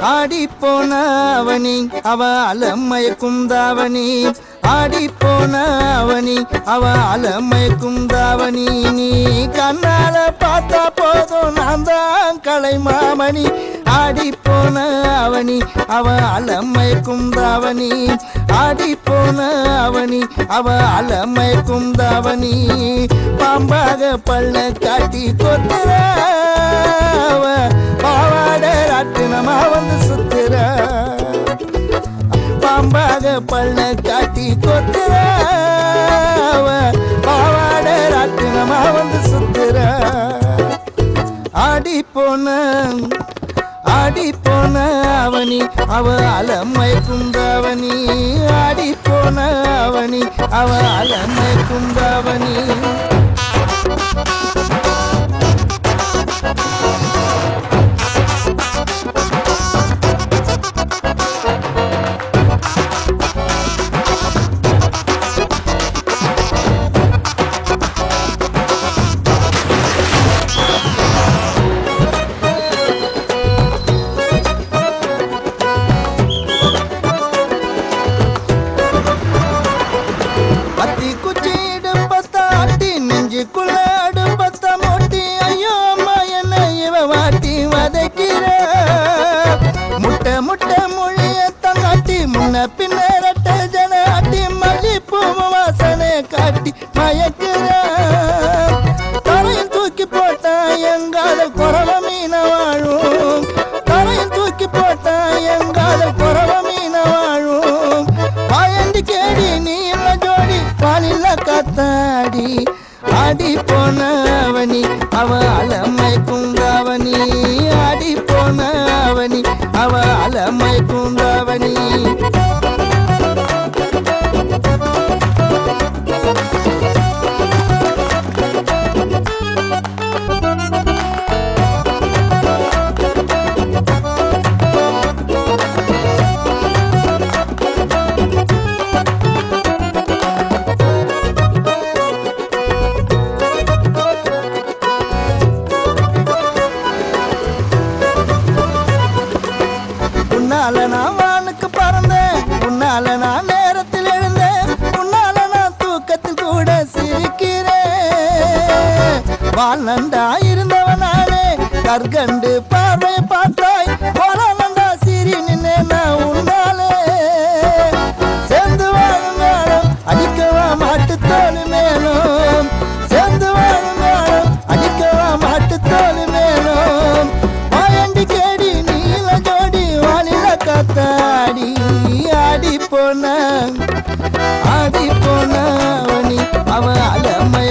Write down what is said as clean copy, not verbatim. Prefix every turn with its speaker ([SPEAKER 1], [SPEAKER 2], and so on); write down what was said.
[SPEAKER 1] ஆடிப்போன அவனி அவ அலமயக்கும் தாவணி ஆடிப்போன அவனி அவ அலமயக்கும் தாவணி நீ கண்ணால பார்த்தா போதும் நான் தான் கலை மாமணி ஆடிப்போன அவனி அவ அலமயக்கும் தாவணி ஆடிப்போன அவனி அவ அலமயக்கும் தாவணி பாம்பாக பள்ள காட்டி கொத்துற பாவாட ராட்டினமா வந்து சுத்துற பாம்பாக பள்ள காட்டி கொத்துற பாவாட ராட்டினமா வந்து சுத்துற ஆடிப்போன அவனி அவ அலமயக்கும் தாவணி ஆடிப்போன அவனி அவ அலமயக்கும் தாவணி முட்டை மொழிய தங்காட்டி முன்ன பின்னரட்ட ஜன ஆட்டி மல்லிப்பூ வாசனை காட்டி மயக்கிற தரையில் தூக்கி போட்டா எங்கால குறவ மீன வாழும் தரையில் தூக்கி போட்டா எங்கால குறவ மீன வாழும் பாயண்டி கேடி நீ இல்ல ஜோடி பாலில்ல காத்தாடி ஆடி போன அவனி அவ அலமயக்கும் தாவணி ஆடி போன அவனி அவ அலமயக்கும் தாவணி உன்னால நான் வானுக்கு பறந்தேன் உன்னால நான் நேரத்தில் எழுந்தேன் உன்னால நான் தூக்கத்தில் கூட சிரிக்கிறேன் வால் நண்டா இருந்தவனாலே கற்கண்டு பார்வை பார்த்தாய் போல நண்டா சிரி நின்னே நான் உன்னாலே சேர்ந்து வாழும் மேலும் அடிக்கவா மாட்டு தோல் மேலும் சேர்ந்து வாழும் மேலும் அடிக்கவா மாட்டு தோல் மேலும் பாயண்டி கேடி நீல ஜோடி வாலில காத்தாடி ஆடி போன அவனி அவ அலமய